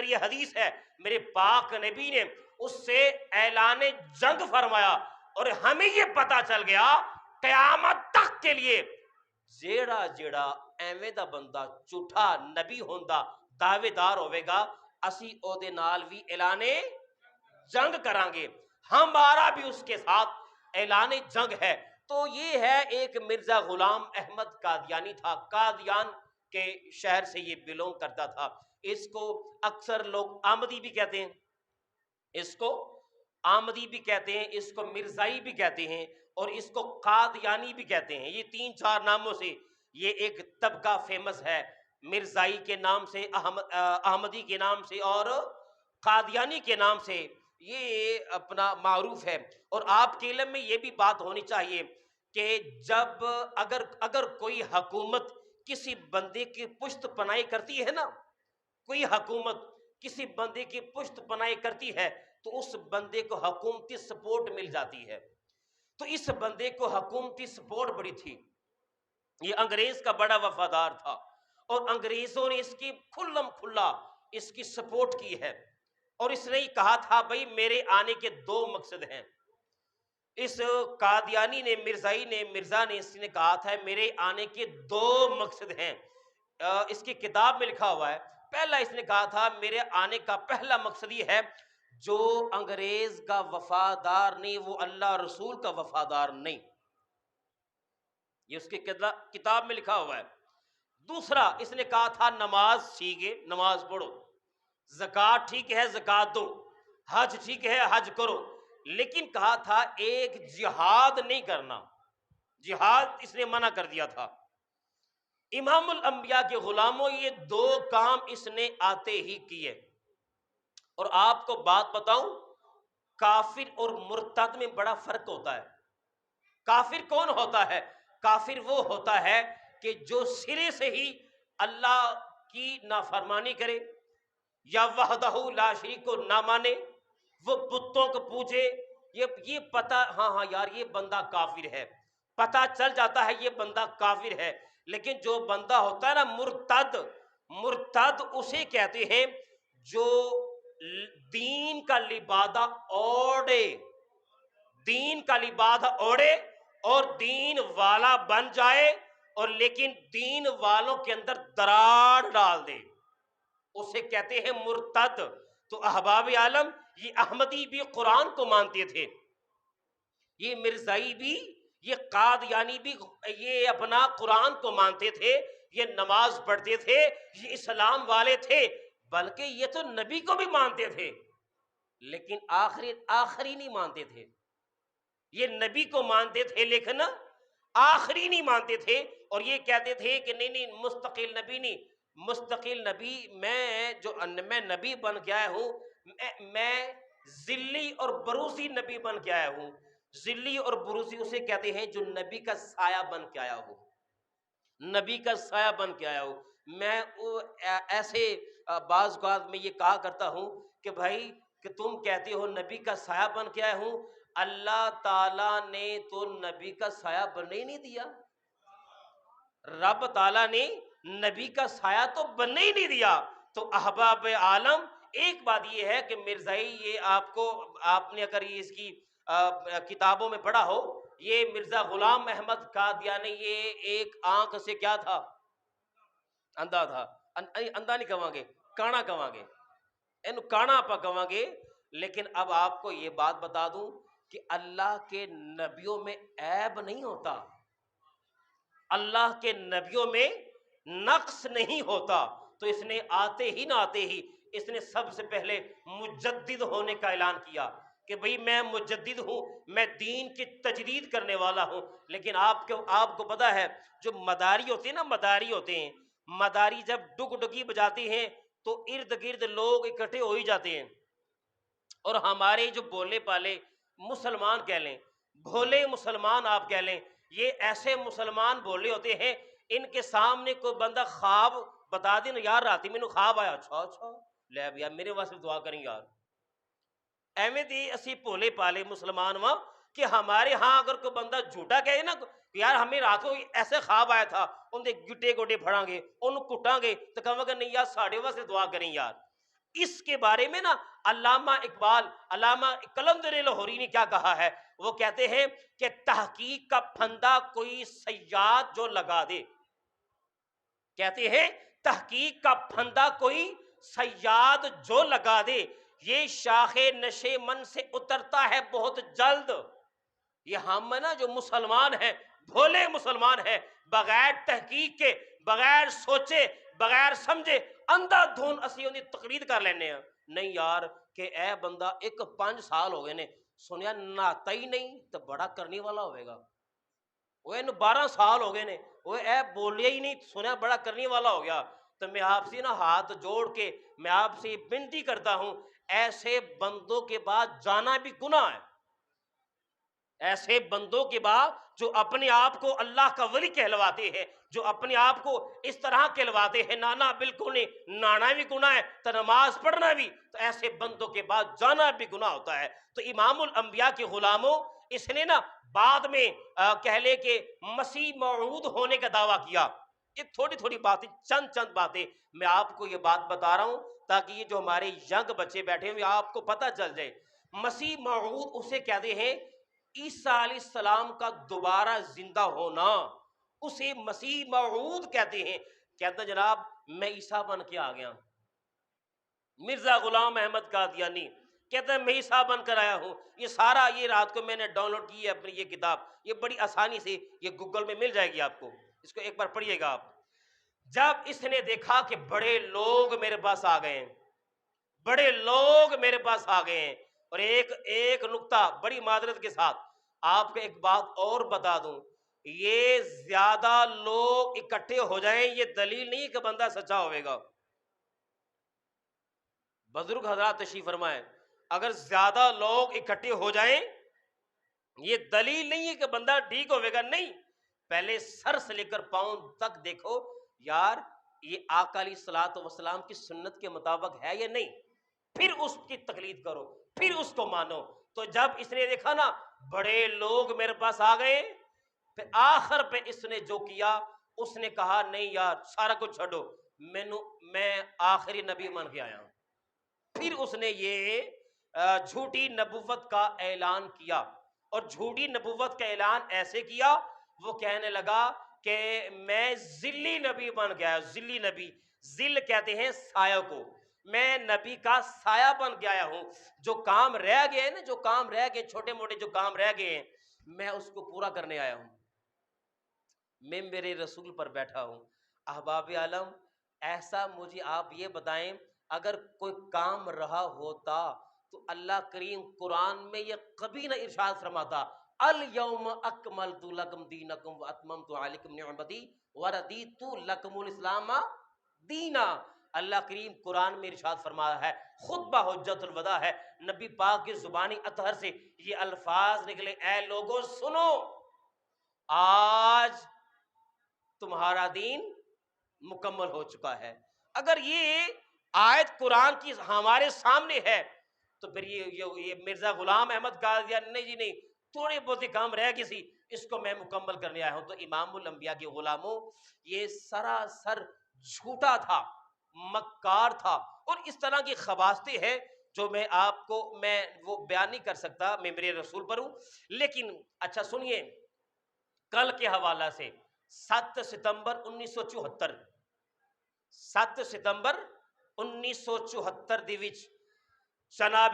اندر یہ حدیث ہے، میرے پاک نبی نے اس سے اعلان جنگ فرمایا، اور ہمیں یہ پتا چل گیا قیامت تک کے لیے جیڑا جیڑا ایویں دا بندہ جھوٹا نبی ہوندا دعوے دار ہوے گا، اسی او دے نال بھی اعلان جنگ کریں گے، ہمارا بھی اس کے ساتھ اعلان جنگ ہے۔ تو یہ ہے ایک مرزا غلام احمد قادیانی تھا، قادیان کے شہر سے یہ بلونگ کرتا تھا۔ اس کو اکثر لوگ آمدی بھی کہتے ہیں، اس کو آمدی بھی کہتے ہیں، اس کو مرزائی بھی کہتے ہیں، اور اس کو قادیانی بھی کہتے ہیں۔ یہ 3-4 ناموں سے یہ ایک طبقہ فیمس ہے، مرزائی کے نام سے، احمدی کے نام سے، اور قادیانی کے نام سے یہ اپنا معروف ہے۔ اور آپ کے علم میں یہ بھی بات ہونی چاہیے کہ جب اگر کوئی حکومت کسی بندے کی پشت پناہی کرتی ہے نا، کوئی حکومت کسی بندے کی پشت پناہی کرتی ہے تو اس بندے کو حکومتی سپورٹ مل جاتی ہے۔ تو اس بندے کو حکومتی سپورٹ بڑی تھی، یہ انگریز کا بڑا وفادار تھا، اور انگریزوں نے اس کی کھلم کھلا اس کی سپورٹ کی ہے، اور اس نے کہا تھا بھائی میرے آنے کے 2 مقصد ہیں۔ اس قادیانی نے، مرزا نے اس نے کہا تھا میرے آنے کے 2 مقصد ہیں۔ اس کی کتاب میں لکھا ہوا ہے، پہلا اس نے کہا تھا میرے آنے کا پہلا مقصد یہ ہے جو انگریز کا وفادار نہیں وہ اللہ رسول کا وفادار نہیں، یہ اس کی کتاب میں لکھا ہوا ہے۔ دوسرا اس نے کہا تھا نماز سیکھے، نماز پڑھو، زکوٰۃ ٹھیک ہے زکوٰۃ دو، حج ٹھیک ہے حج کرو، لیکن کہا تھا ایک جہاد نہیں کرنا، جہاد اس نے منع کر دیا تھا۔ امام الانبیاء کے غلاموں یہ 2 کام اس نے آتے ہی کیے۔ اور آپ کو بات بتاؤں، کافر اور مرتد میں بڑا فرق ہوتا ہے۔ کافر کون ہوتا ہے؟ کافر وہ ہوتا ہے کہ جو سرے سے ہی اللہ کی نافرمانی کرے، یا وحدہ لا شریک کو نہ مانے، وہ بتوں کو پوجے، یہ پتہ ہاں یار یہ بندہ کافر ہے، پتہ چل جاتا ہے یہ بندہ کافر ہے۔ لیکن جو بندہ ہوتا ہے نا مرتد، مرتد اسے کہتے ہیں جو دین کا لبادہ اوڑے، دین کا لبادہ اوڑے اور دین والا بن جائے، اور لیکن دین والوں کے اندر دراڑ ڈال دے، اسے کہتے ہیں مرتد۔ تو احباب عالم، یہ احمدی بھی قرآن کو مانتے تھے، یہ مرزائی بھی، یہ قادیانی بھی یہ اپنا قرآن کو مانتے تھے، یہ نماز پڑھتے تھے، یہ اسلام والے تھے، بلکہ یہ تو نبی کو بھی مانتے تھے، لیکن آخری نہیں مانتے تھے۔ یہ نبی کو مانتے تھے لیکن آخری نہیں مانتے تھے، اور یہ کہتے تھے کہ نہیں مستقل نبی نہیں، مستقل نبی میں نبی بن کے آیا ہوں، میں ذلی اور بروزی نبی بن کے آیا ہوں۔ ذلی اور بروزی اسے کہتے ہیں جو نبی کا سایہ بن کے آیا ہو، نبی کا سایہ بن کے آیا ہو۔ میں ایسے بعض اوقات میں یہ کہا کرتا ہوں کہ بھائی کہ تم کہتے ہو نبی کا سایہ بن کے آیا ہوں، اللہ تعالیٰ نے تو نبی کا سایہ بننے ہی نہیں دیا، رب تعالیٰ نے نبی کا سایہ تو بننے ہی نہیں دیا۔ تو احباب عالم ایک بات یہ ہے کہ مرزائی، یہ آپ نے اگر اس کی کتابوں میں پڑھا ہو، یہ مرزا غلام احمد قادیانی یہ ایک آنکھ سے کیا تھا؟ اندھا تھا، اندھا نہیں کہاں گے، کانا کہاں گے، اینو کانا پا کہاں گے۔ لیکن اب آپ کو یہ بات بتا دوں کہ اللہ کے نبیوں میں عیب نہیں ہوتا، اللہ کے نبیوں میں نقص نہیں ہوتا۔ تو اس نے آتے ہی اس نے سب سے پہلے مجدد ہونے کا اعلان کیا کہ بھئی میں مجدد ہوں، میں دین کی تجدید کرنے والا ہوں۔ لیکن آپ کو پتا ہے جو مداری ہوتے ہیں نا، مداری ہوتے ہیں، مداری جب ڈگ ڈگی بجاتے ہیں تو ارد گرد لوگ اکٹھے ہو ہی جاتے ہیں، اور ہمارے جو بولے پالے مسلمان کہہ لیں، بھولے مسلمان آپ کہہ لیں، یہ ایسے مسلمان بولے ہوتے ہیں، ان کے سامنے کوئی بندہ خواب بتا دیں یار راتی میں خواب آیا، اچھا لے بھیا میرے واسطے دعا کریں یار، ایویں دی اسی بھولے پالے مسلمان وہاں کہ ہمارے ہاں اگر کوئی بندہ جھوٹا کہے نا یار ہمیں رات کو ایسے خواب آیا تھا، ان دے گٹے گوٹے پھڑاں گے، ان کٹاں گے تو کہاں گے نہیں یار ساڑھے واسطے دعا کریں یار۔ اس کے بارے میں نا علامہ اقبال، علامہ قلندر لاہوری نے کیا کہا ہے، وہ کہتے ہیں کہ تحقیق کا پھندا کوئی صیاد جو لگا دے، کہتے ہیں تحقیق کا پھندا کوئی صیاد جو لگا دے، یہ شاخ نشے من سے اترتا ہے بہت جلد۔ یہ ہم نا جو مسلمان ہیں، بھولے مسلمان ہیں، بغیر تحقیق کے، بغیر سوچے، بغیر سمجھے اندھا دھن اسی ان کی تقلید کر لینے ہیں۔ نہیں یار کہ اے بندہ ایک 5 سال ہو گئے نے سنیا نہاتا ہی نہیں تو بڑا کرنے والا ہوئے گا، وہ 12 سال ہو گئے نے وہ اے بولیا ہی نہیں سنیا بڑا کرنے والا ہو گیا۔ تو میں آپ سے نا ہاتھ جوڑ کے میں آپ سے بنتی کرتا ہوں، ایسے بندوں کے بعد جانا بھی گناہ ہے، ایسے بندوں کے بعد جو اپنے آپ کو اللہ کا ولی کہلواتے ہیں، جو اپنے آپ کو اس طرح کہلواتے ہیں، نانا بالکل نہیں، نانا بھی گناہ ہے تو نماز پڑھنا بھی، تو ایسے بندوں کے بعد جانا بھی گناہ ہوتا ہے۔ تو امام الانبیاء کے غلاموں، اس نے نا بعد میں کہہ لے کہ مسیح موعود ہونے کا دعویٰ کیا۔ یہ تھوڑی تھوڑی باتیں، چند باتیں میں آپ کو یہ بات بتا رہا ہوں تاکہ یہ جو ہمارے ینگ بچے بیٹھے ہوئے آپ کو پتہ چل جائے۔ مسیح موعود اسے کہتے ہیں، عیسیٰ علیہ السلام کا دوبارہ زندہ ہونا اسے مسیح موعود کہتے ہیں۔ کہتے ہیں جناب میں عیسیٰ بن کے آ گیا، مرزا غلام احمد قادیانی کہتے ہیں میں عیسیٰ بن کر آیا ہوں۔ یہ سارا یہ رات کو میں نے ڈاؤن لوڈ کی ہے اپنی یہ کتاب، یہ بڑی آسانی سے یہ گوگل میں مل جائے گی آپ کو، اس کو ایک بار پڑھیے گا آپ۔ جب اس نے دیکھا کہ بڑے لوگ میرے پاس آ گئے ہیں، بڑے لوگ میرے پاس آ گئے ہیں، اور ایک نقطہ بڑی معذرت کے ساتھ آپ کو ایک بات اور بتا دوں، یہ زیادہ لوگ اکٹھے ہو جائیں یہ دلیل نہیں کہ بندہ سچا ہوئے گا۔ بزرگ حضرات تشریف فرمائیں، اگر زیادہ لوگ اکٹھے ہو جائیں یہ دلیل نہیں ہے کہ بندہ ٹھیک ہوئے گا، نہیں، پہلے سر سے لے کر پاؤں تک دیکھو یار یہ آقا علیہ الصلوۃ والسلام کی سنت کے مطابق ہے یا نہیں، پھر اس کی تقلید کرو، پھر اس کو مانو۔ تو جب اس نے دیکھا نا بڑے لوگ میرے پاس آ گئے، پھر آخر پہ اس نے جو کیا اس نے کہا نہیں یار سارا کچھ چھوڑو، میں آخری نبی مان کے آیا ہوں۔ پھر اس نے یہ جھوٹی نبوت کا اعلان کیا، اور جھوٹی نبوت کا اعلان ایسے کیا، وہ کہنے لگا کہ میں ذلی نبی بن گیا، ذلی نبی، ذل کہتے ہیں سایہ کو، میں نبی کا سایہ بن گیا ہوں، جو کام رہ گئے ہیں نا، جو کام رہ گئے چھوٹے موٹے جو کام رہ گئے ہیں میں اس کو پورا کرنے آیا ہوں، میں میرے رسول پر بیٹھا ہوں۔ احباب عالم ایسا مجھے آپ یہ بتائیں اگر کوئی کام رہا ہوتا تو اللہ کریم قرآن میں یہ کبھی نہ ارشاد فرماتا الیوم اکملت لکم دینکم واتممت علیکم نعمتی وردیت لکم الاسلام دینا۔ اللہ کریم قرآن میں ارشاد فرمایا ہے، خطبہ حجت الوداع ہے، نبی پاک کی زبانی اطہر سے یہ الفاظ نکلے، اے لوگوں سنو آج تمہارا دین مکمل ہو چکا ہے۔ اگر یہ آیت قرآن کی ہمارے سامنے ہے تو پھر یہ مرزا غلام احمد قادیانی نہیں جی نہیں، تھوڑے بہت کام رہ گئی سی، اس کو میں مکمل کرنے آیا ہوں۔ تو امام الانبیاء کے غلاموں یہ سراسر جھوٹا تھا، مکار تھا، اور اس طرح کی خباثتیں ہیں جو میں آپ کو میں وہ بیان نہیں کر سکتا، میں میرے رسول پر ہوں۔ لیکن اچھا سنیے، کل کے حوالہ سے 7 ستمبر 1974 7 ستمبر 1974 دی وچ جناب